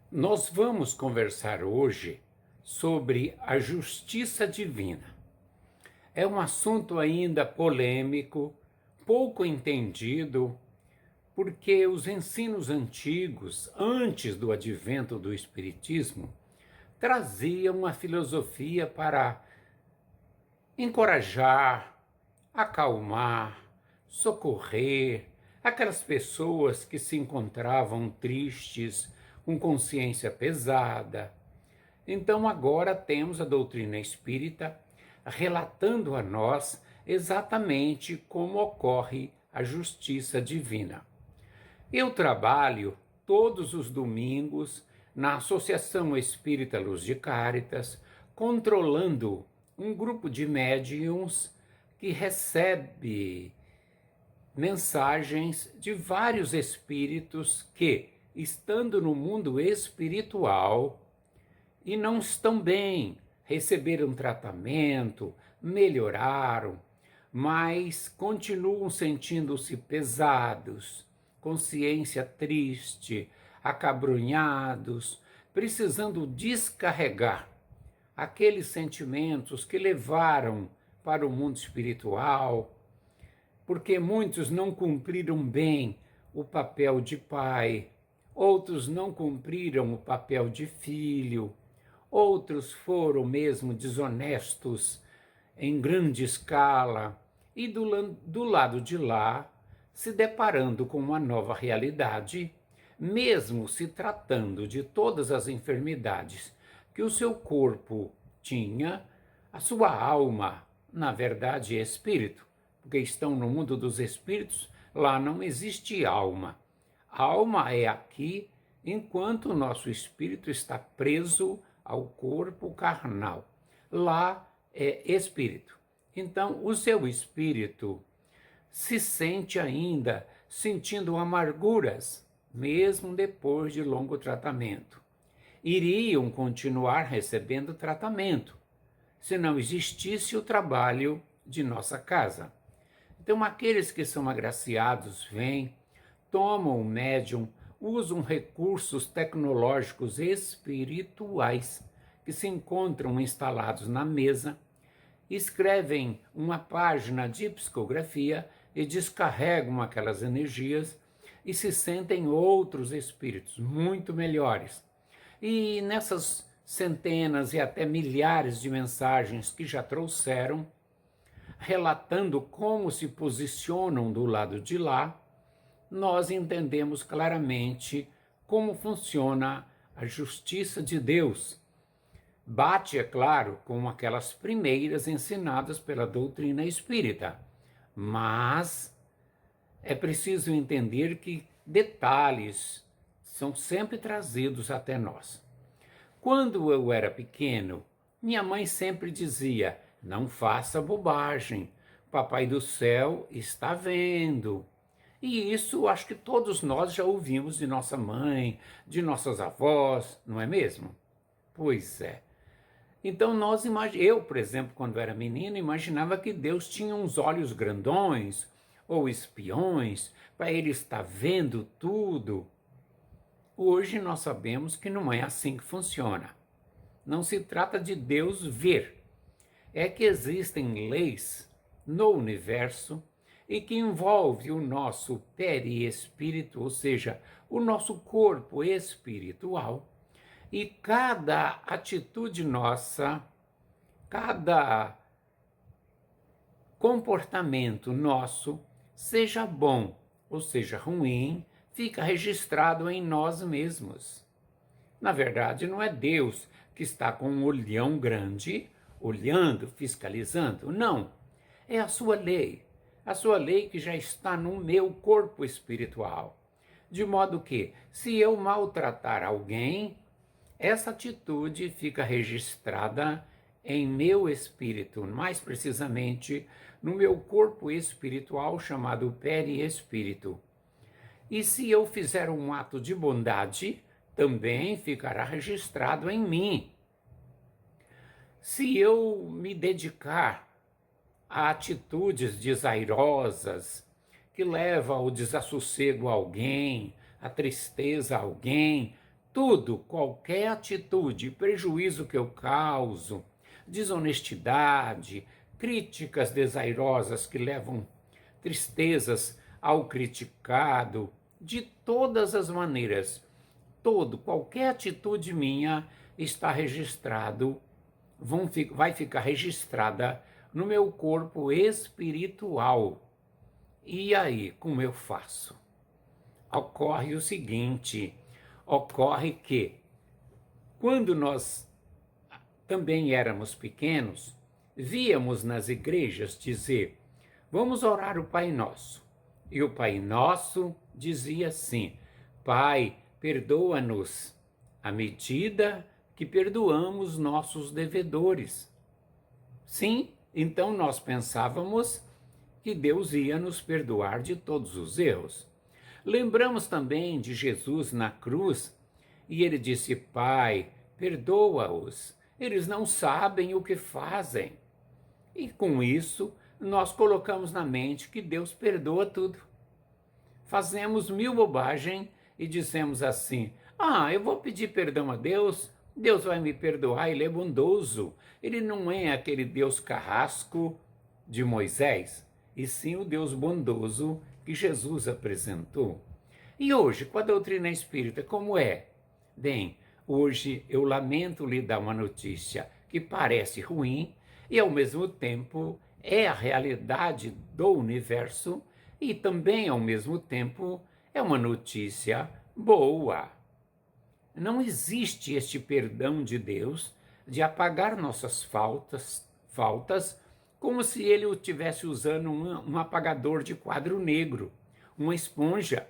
Nós vamos conversar hoje sobre a justiça divina. É um assunto ainda polêmico, pouco entendido, porque os ensinos antigos, antes do advento do Espiritismo, traziam uma filosofia para encorajar, acalmar, socorrer aquelas pessoas que se encontravam tristes, com consciência pesada. Então, agora temos a doutrina espírita relatando a nós exatamente como ocorre a justiça divina. Eu trabalho todos os domingos na Associação Espírita Luz de Cáritas, controlando um grupo de médiuns que recebe mensagens de vários espíritos que, estando no mundo espiritual, e não estão bem, receberam tratamento, melhoraram, mas continuam sentindo-se pesados, consciência triste, acabrunhados, precisando descarregar aqueles sentimentos que levaram para o mundo espiritual, porque muitos não cumpriram bem o papel de pai, outros não cumpriram o papel de filho, outros foram mesmo desonestos em grande escala e do lado de lá, se deparando com uma nova realidade, mesmo se tratando de todas as enfermidades que o seu corpo tinha, a sua alma, na verdade, é espírito, porque estão no mundo dos espíritos, lá não existe alma. A alma é aqui, enquanto o nosso espírito está preso ao corpo carnal. Lá é espírito. Então, o seu espírito se sente ainda sentindo amarguras, mesmo depois de longo tratamento. Iriam continuar recebendo tratamento, se não existisse o trabalho de nossa casa. Então, aqueles que são agraciados vêm, tomam o médium, usam recursos tecnológicos espirituais que se encontram instalados na mesa, escrevem uma página de psicografia e descarregam aquelas energias e se sentem outros espíritos muito melhores. E nessas centenas e até milhares de mensagens que já trouxeram, relatando como se posicionam do lado de lá, nós entendemos claramente como funciona a justiça de Deus. Bate, é claro, com aquelas primeiras ensinadas pela doutrina espírita, mas é preciso entender que detalhes são sempre trazidos até nós. Quando eu era pequeno, minha mãe sempre dizia: não faça bobagem, Papai do Céu está vendo. E isso acho que todos nós já ouvimos de nossa mãe, de nossas avós, não é mesmo? Pois é. Então eu, por exemplo, quando era menino, imaginava que Deus tinha uns olhos grandões ou espiões para ele estar vendo tudo. Hoje nós sabemos que não é assim que funciona. Não se trata de Deus ver. É que existem leis no universo e que envolve o nosso perispírito, ou seja, o nosso corpo espiritual, e cada atitude nossa, cada comportamento nosso, seja bom ou seja ruim, fica registrado em nós mesmos. Na verdade, não é Deus que está com um olhão grande, olhando, fiscalizando, não. É a sua lei que já está no meu corpo espiritual. De modo que, se eu maltratar alguém, essa atitude fica registrada em meu espírito, mais precisamente no meu corpo espiritual chamado perispírito. E se eu fizer um ato de bondade, também ficará registrado em mim. Se eu me dedicar a atitudes desairosas, que levam ao desassossego a alguém, a tristeza a alguém, tudo, qualquer atitude, prejuízo que eu causo, desonestidade, críticas desairosas que levam tristezas ao criticado, de todas as maneiras, qualquer atitude minha está registrado, vai ficar registrada no meu corpo espiritual. E aí, como eu faço? Ocorre o seguinte, ocorre que quando nós também éramos pequenos, víamos nas igrejas dizer: vamos orar o Pai Nosso. E o Pai Nosso dizia assim: Pai, perdoa-nos à medida que perdoamos nossos devedores. Sim, então nós pensávamos que Deus ia nos perdoar de todos os erros. Lembramos também de Jesus na cruz, e ele disse: Pai, perdoa-os, eles não sabem o que fazem. E com isso, nós colocamos na mente que Deus perdoa tudo. Fazemos mil bobagens e dizemos assim: eu vou pedir perdão a Deus, Deus vai me perdoar, ele é bondoso. Ele não é aquele Deus carrasco de Moisés, e sim o Deus bondoso que Jesus apresentou. E hoje, com a doutrina espírita, como é? Bem, hoje eu lamento lhe dar uma notícia que parece ruim e, ao mesmo tempo, é a realidade do universo e também, ao mesmo tempo, é uma notícia boa. Não existe este perdão de Deus de apagar nossas faltas como se ele estivesse usando um apagador de quadro negro, uma esponja.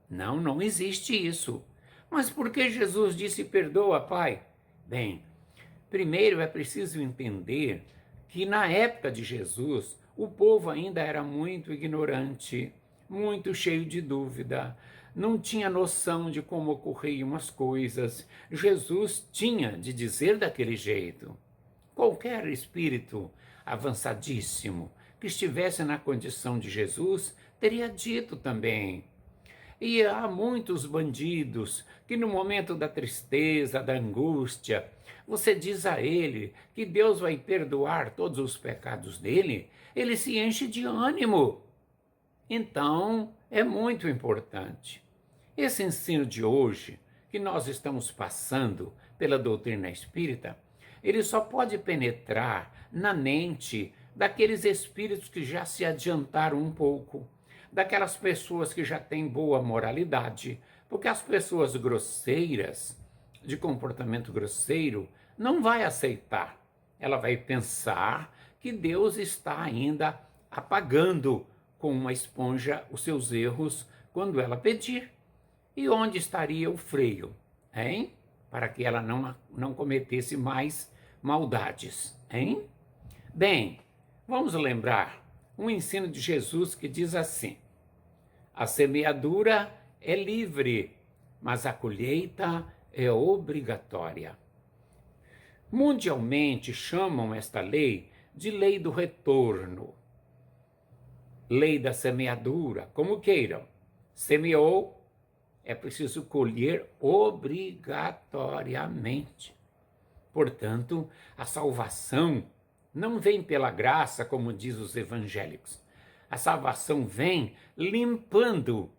Não existe isso. Mas por que Jesus disse perdoa, Pai? Bem, primeiro é preciso entender que na época de Jesus, o povo ainda era muito ignorante, muito cheio de dúvida, não tinha noção de como ocorriam as coisas. Jesus tinha de dizer daquele jeito. Qualquer espírito avançadíssimo que estivesse na condição de Jesus teria dito também. E há muitos bandidos que no momento da tristeza, da angústia, você diz a ele que Deus vai perdoar todos os pecados dele, ele se enche de ânimo. Então, é muito importante. Esse ensino de hoje, que nós estamos passando pela doutrina espírita, ele só pode penetrar na mente daqueles espíritos que já se adiantaram um pouco, daquelas pessoas que já têm boa moralidade, porque as pessoas grosseiras, de comportamento grosseiro, não vai aceitar. Ela vai pensar que Deus está ainda apagando com uma esponja os seus erros quando ela pedir. E onde estaria o freio, hein? Para que ela não cometesse mais maldades, hein? Bem, vamos lembrar um ensino de Jesus que diz assim: a semeadura é livre, mas a colheita é obrigatória. Mundialmente chamam esta lei de lei do retorno, lei da semeadura, como queiram. Semeou, é preciso colher obrigatoriamente. Portanto, a salvação não vem pela graça, como diz os evangélicos. A salvação vem limpando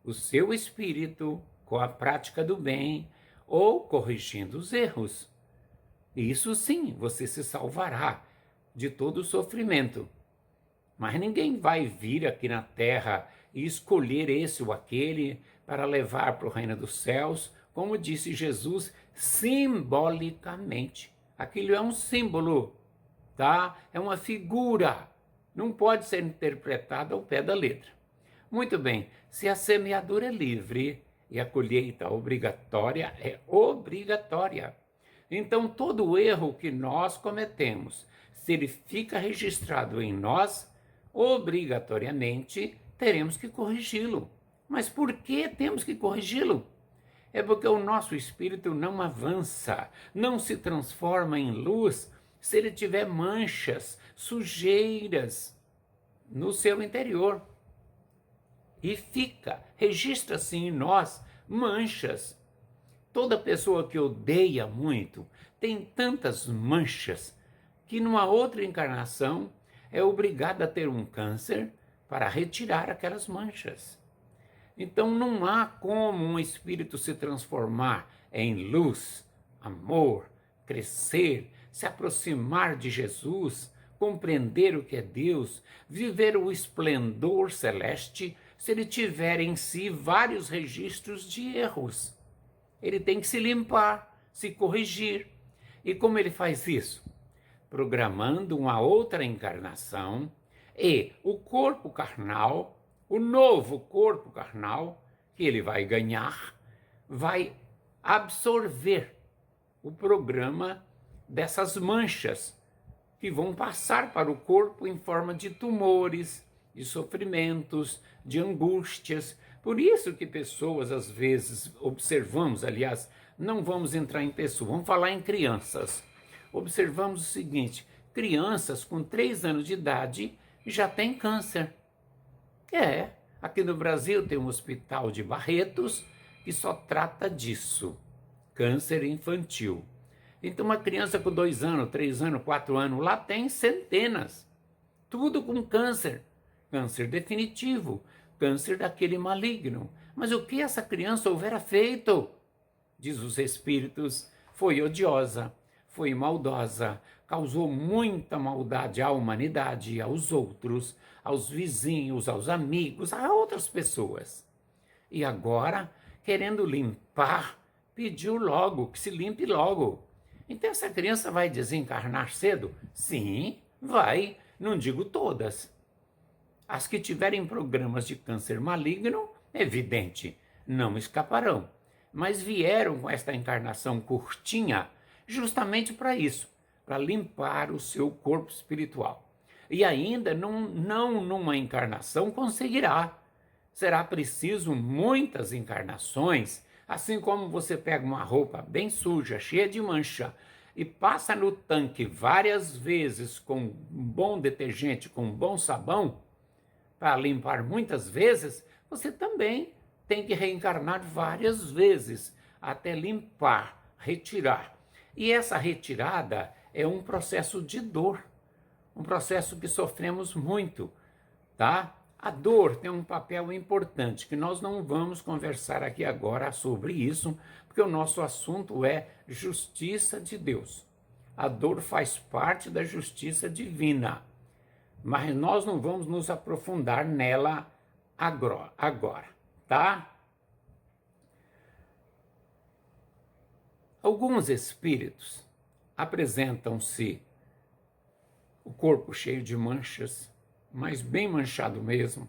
o seu espírito com a prática do bem ou corrigindo os erros. Isso sim, você se salvará de todo o sofrimento. Mas ninguém vai vir aqui na terra e escolher esse ou aquele para levar para o reino dos céus, como disse Jesus, simbolicamente. Aquilo é um símbolo, tá? É uma figura. Não pode ser interpretada ao pé da letra. Muito bem, se a semeadura é livre e a colheita obrigatória é obrigatória. Então, todo o erro que nós cometemos, se ele fica registrado em nós, obrigatoriamente teremos que corrigi-lo. Mas por que temos que corrigi-lo? É porque o nosso espírito não avança, não se transforma em luz se ele tiver manchas, sujeiras no seu interior. E registra-se em nós manchas. Toda pessoa que odeia muito tem tantas manchas que numa outra encarnação é obrigada a ter um câncer para retirar aquelas manchas. Então não há como um espírito se transformar em luz, amor, crescer, se aproximar de Jesus, compreender o que é Deus, viver o esplendor celeste, se ele tiver em si vários registros de erros. Ele tem que se limpar, se corrigir. E como ele faz isso? Programando uma outra encarnação e o corpo carnal, o novo corpo carnal que ele vai ganhar, vai absorver o programa dessas manchas que vão passar para o corpo em forma de tumores, de sofrimentos, de angústias. Por isso que pessoas, às vezes, observamos, aliás, não vamos entrar em pessoas, vamos falar em crianças. Observamos o seguinte, crianças com 3 anos de idade já têm câncer. Aqui no Brasil tem um hospital de Barretos que só trata disso, câncer infantil. Então uma criança com 2 anos, 3 anos, 4 anos, lá tem centenas, tudo com câncer, câncer definitivo, câncer daquele maligno. Mas o que essa criança houvera feito? Diz os espíritos, foi odiosa, foi maldosa, causou muita maldade à humanidade, aos outros, aos vizinhos, aos amigos, a outras pessoas. E agora, querendo limpar, pediu logo que se limpe logo. Então essa criança vai desencarnar cedo? Sim, vai, não digo todas. As que tiverem programas de câncer maligno, evidente, não escaparão. Mas vieram com esta encarnação curtinha justamente para isso, para limpar o seu corpo espiritual. E ainda não numa encarnação conseguirá. Será preciso muitas encarnações, assim como você pega uma roupa bem suja, cheia de mancha, e passa no tanque várias vezes com um bom detergente, com um bom sabão, para limpar muitas vezes, você também tem que reencarnar várias vezes até limpar, retirar. E essa retirada é um processo de dor, um processo que sofremos muito, tá? A dor tem um papel importante, que nós não vamos conversar aqui agora sobre isso, porque o nosso assunto é justiça de Deus. A dor faz parte da justiça divina, mas nós não vamos nos aprofundar nela agora, tá? Alguns espíritos apresentam-se o corpo cheio de manchas, mas bem manchado mesmo,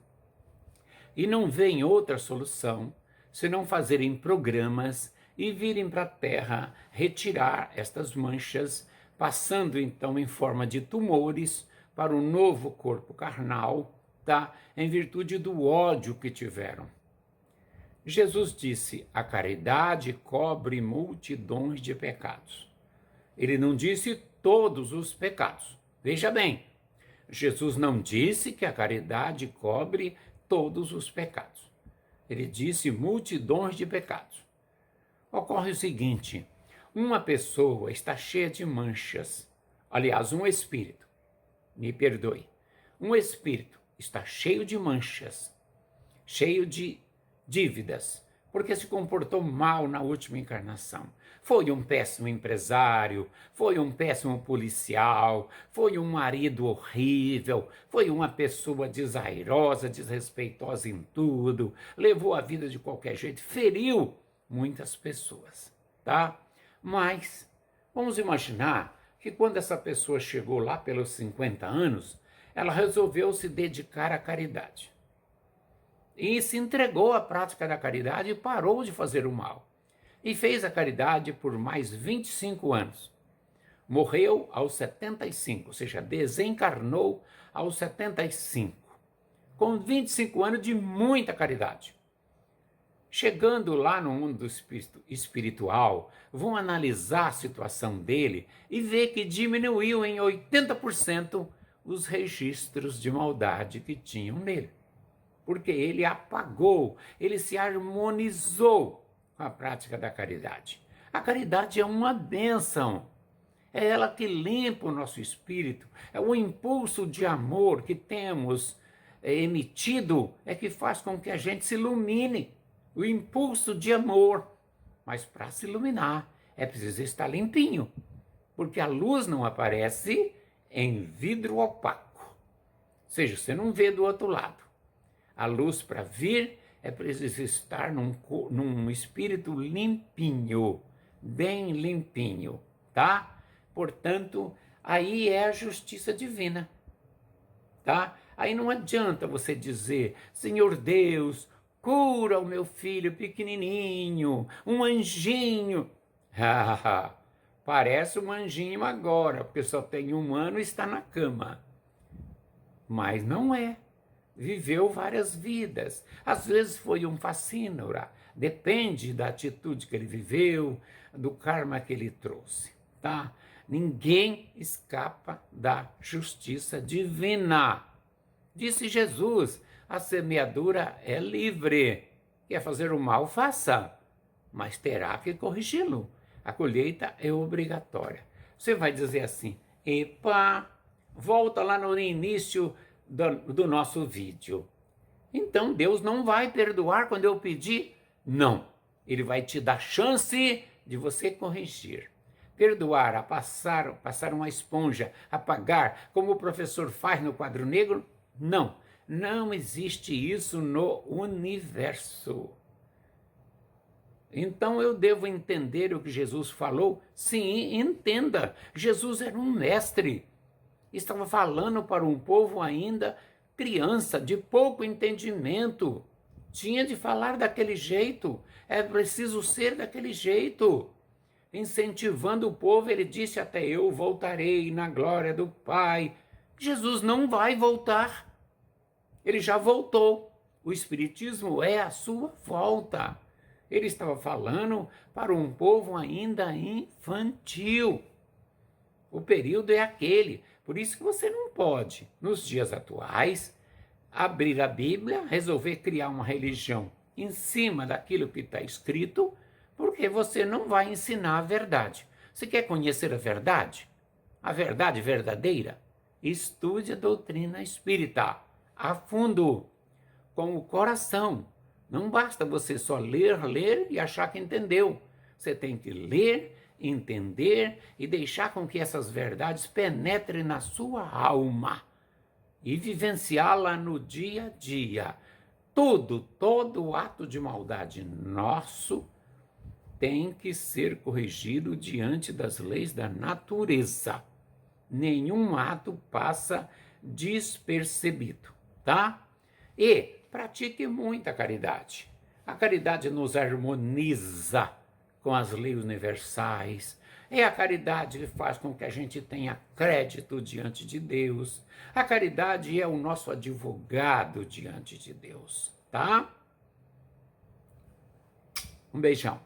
e não veem outra solução senão fazerem programas e virem para a Terra retirar estas manchas, passando então em forma de tumores para o novo corpo carnal, tá? Em virtude do ódio que tiveram. Jesus disse, a caridade cobre multidões de pecados. Ele não disse todos os pecados. Veja bem, Jesus não disse que a caridade cobre todos os pecados. Ele disse multidões de pecados. Ocorre o seguinte, uma pessoa está cheia de manchas, aliás, um espírito, me perdoe, um espírito está cheio de manchas, cheio de dívidas, porque se comportou mal na última encarnação. Foi um péssimo empresário, foi um péssimo policial, foi um marido horrível, foi uma pessoa desairosa, desrespeitosa em tudo, levou a vida de qualquer jeito, feriu muitas pessoas, tá? Mas vamos imaginar que quando essa pessoa chegou lá pelos 50 anos, ela resolveu se dedicar à caridade. E se entregou à prática da caridade e parou de fazer o mal. E fez a caridade por mais 25 anos. Morreu aos 75, ou seja, desencarnou aos 75, com 25 anos de muita caridade. Chegando lá no mundo espiritual, vão analisar a situação dele e ver que diminuiu em 80% os registros de maldade que tinham nele. Porque ele apagou, ele se harmonizou com a prática da caridade. A caridade é uma bênção. É ela que limpa o nosso espírito. É o impulso de amor que temos emitido é que faz com que a gente se ilumine. O impulso de amor. Mas para se iluminar é preciso estar limpinho, porque a luz não aparece em vidro opaco. Ou seja, você não vê do outro lado. A luz para vir é preciso estar num espírito limpinho, bem limpinho, tá? Portanto, aí é a justiça divina, tá? Aí não adianta você dizer, Senhor Deus, cura o meu filho pequenininho, um anjinho. Parece um anjinho agora, porque só tem 1 ano e está na cama. Mas não é. Viveu várias vidas. Às vezes foi um facínora. Depende da atitude que ele viveu, do karma que ele trouxe, tá? Ninguém escapa da justiça divina. Disse Jesus, a semeadura é livre. Quer fazer o mal, faça, mas terá que corrigi-lo. A colheita é obrigatória. Você vai dizer assim, epa, volta lá no início do nosso vídeo. Então Deus não vai perdoar quando eu pedir? Não. Ele vai te dar chance de você corrigir. Perdoar, a passar uma esponja, apagar, como o professor faz no quadro negro? Não. Não existe isso no universo. Então eu devo entender o que Jesus falou? Sim, entenda. Jesus era um mestre. Estava falando para um povo ainda criança, de pouco entendimento. Tinha de falar daquele jeito. É preciso ser daquele jeito. Incentivando o povo, ele disse até eu voltarei na glória do Pai. Jesus não vai voltar. Ele já voltou. O Espiritismo é a sua volta. Ele estava falando para um povo ainda infantil. O período é aquele. Por isso que você não pode, nos dias atuais, abrir a Bíblia, resolver criar uma religião em cima daquilo que está escrito, porque você não vai ensinar a verdade. Você quer conhecer a verdade verdadeira? Estude a doutrina espírita a fundo, com o coração. Não basta você só ler e achar que entendeu. Você tem que ler, entender e deixar com que essas verdades penetrem na sua alma e vivenciá-la no dia a dia. Todo ato de maldade nosso tem que ser corrigido diante das leis da natureza. Nenhum ato passa despercebido, tá? E pratique muita caridade. A caridade nos harmoniza com as leis universais. É a caridade que faz com que a gente tenha crédito diante de Deus. A caridade é o nosso advogado diante de Deus, tá? Um beijão.